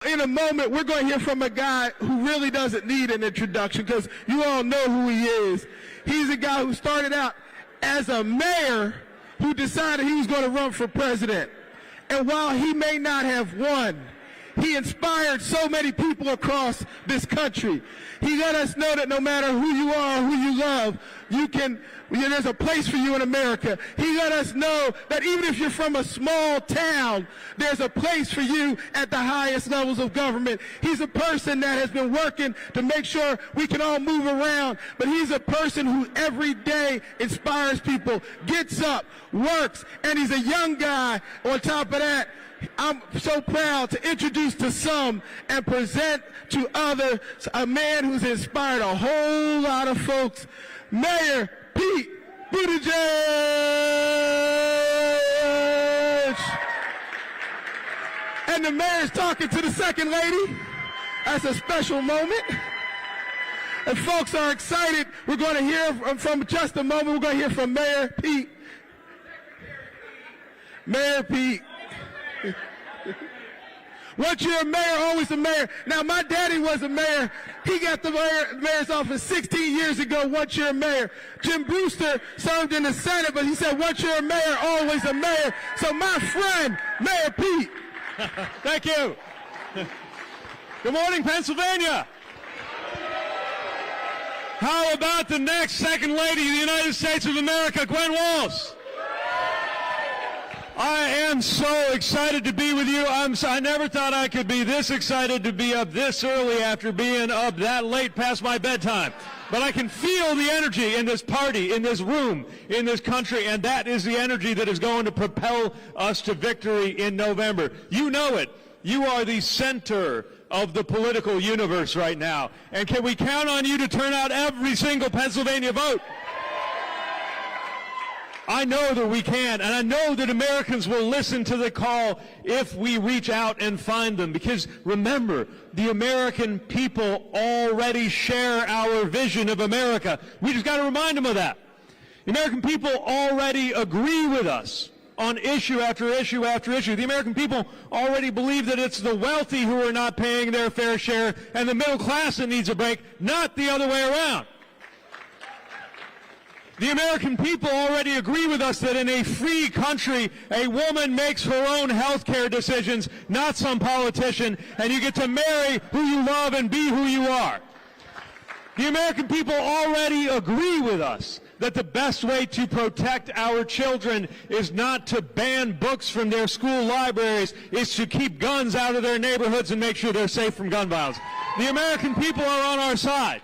In a moment, we're going to hear from a guy who really doesn't need an introduction because you all know who he is. He's a guy who started out as a mayor who decided he was going to run for president. And while he may not have won, he inspired so many people across this country. He let us know that no matter who you are or who you love, there's a place for you in America. He let us know that even if you're from a small town, there's a place for you at the highest levels of government. He's a person that has been working to make sure we can all move around, but he's a person who every day inspires people, gets up, works, and he's a young guy. On top of that, I'm so proud to introduce to some and present to others a man who's inspired a whole lot of folks, Mayor Pete Buttigieg. And the mayor's talking to the second lady. That's a special moment. And folks are excited. We're going to hear from just a moment. We're going to hear from Mayor Pete. Mayor Pete. Once you're a mayor, always a mayor. Now, my daddy was a mayor. He got the mayor's office 16 years ago, once you're a mayor. Jim Brewster served in the Senate, but he said, once you're a mayor, always a mayor. So my friend, Mayor Pete. Thank you. Good morning, Pennsylvania. How about the next second lady of the United States of America, Gwen Walz? I am so excited to be with you. I never thought I could be this excited to be up this early after being up that late past my bedtime. But I can feel the energy in this party, in this room, in this country, and that is the energy that is going to propel us to victory in November. You know it. You are the center of the political universe right now. And can we count on you to turn out every single Pennsylvania vote? I know that we can, and I know that Americans will listen to the call if we reach out and find them. Because remember, the American people already share our vision of America. We just got to remind them of that. The American people already agree with us on issue after issue after issue. The American people already believe that it's the wealthy who are not paying their fair share and the middle class that needs a break, not the other way around. The American people already agree with us that in a free country, a woman makes her own health care decisions, not some politician, and you get to marry who you love and be who you are. The American people already agree with us that the best way to protect our children is not to ban books from their school libraries, is to keep guns out of their neighborhoods and make sure they're safe from gun violence. The American people are on our side.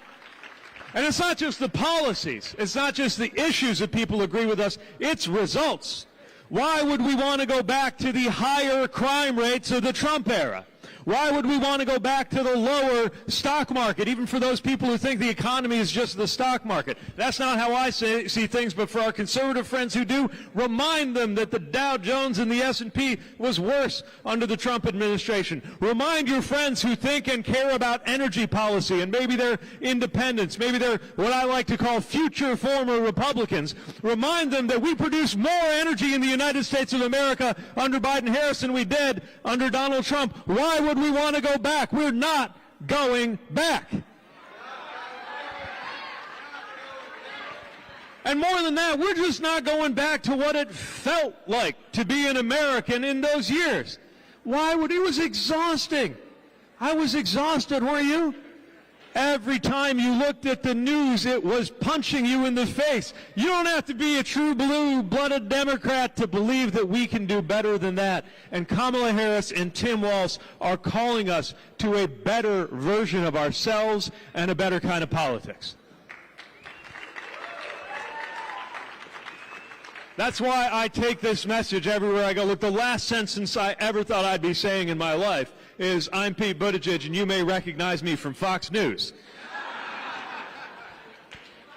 And it's not just the policies, it's not just the issues that people agree with us, it's results. Why would we want to go back to the higher crime rates of the Trump era? Why would we want to go back to the lower stock market, even for those people who think the economy is just the stock market? That's not how I see things, but for our conservative friends who do, remind them that the Dow Jones and the S&P was worse under the Trump administration. Remind your friends who think and care about energy policy, and maybe they're independents, maybe they're what I like to call future former Republicans. Remind them that we produce more energy in the United States of America under Biden-Harris than we did under Donald Trump. Why would we want to go back? We're not going back. And more than that, we're just not going back to what it felt like to be an American in those years. Why would it was exhausting. I was exhausted, were you? Every time you looked at the news, it was punching you in the face. You don't have to be a true blue-blooded Democrat to believe that we can do better than that. And Kamala Harris and Tim Walz are calling us to a better version of ourselves and a better kind of politics. That's why I take this message everywhere I go. Look, the last sentence I ever thought I'd be saying in my life is, I'm Pete Buttigieg, and you may recognize me from Fox News.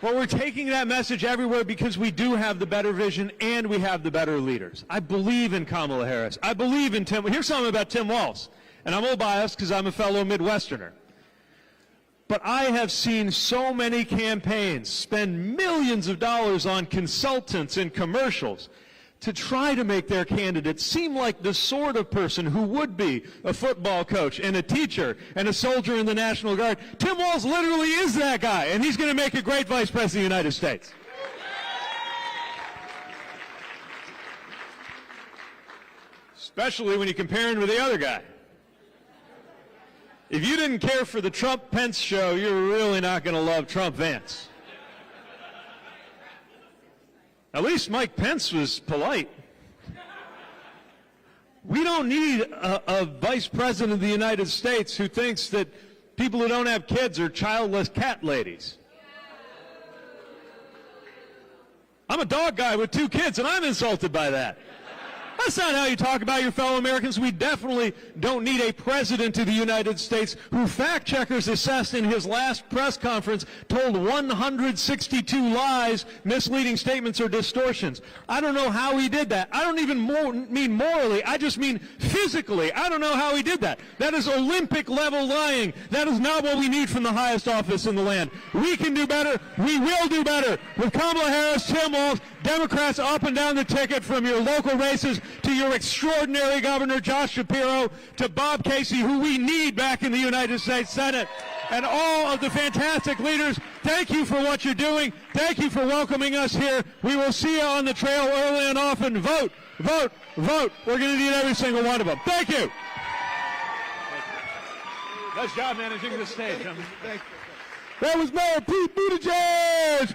Well, we're taking that message everywhere because we do have the better vision and we have the better leaders. I believe in Kamala Harris. I believe in Tim. Here's something about Tim Walz, and I'm a little biased because I'm a fellow Midwesterner. But I have seen so many campaigns spend millions of dollars on consultants and commercials to try to make their candidate seem like the sort of person who would be a football coach and a teacher and a soldier in the National Guard. Tim Walz literally is that guy, and he's going to make a great Vice President of the United States. Especially when you compare him to the other guy. If you didn't care for the Trump-Pence show, you're really not going to love Trump-Vance. At least Mike Pence was polite. We don't need a vice president of the United States who thinks that people who don't have kids are childless cat ladies. I'm a dog guy with 2 kids, and I'm insulted by that. That's not how you talk about your fellow Americans. We definitely don't need a president of the United States who fact-checkers assessed in his last press conference told 162 lies, misleading statements, or distortions. I don't know how he did that. I don't even mean morally. I just mean physically. I don't know how he did that. That is Olympic-level lying. That is not what we need from the highest office in the land. We can do better. We will do better. With Kamala Harris, Tim Walz, Democrats up and down the ticket from your local races to your extraordinary Governor Josh Shapiro, to Bob Casey, who we need back in the United States Senate, and all of the fantastic leaders. Thank you for what you're doing. Thank you for welcoming us here. We will see you on the trail early and often. Vote, vote, vote. We're going to need every single one of them. Thank you. Nice job managing the stage. That was Mayor Pete Buttigieg.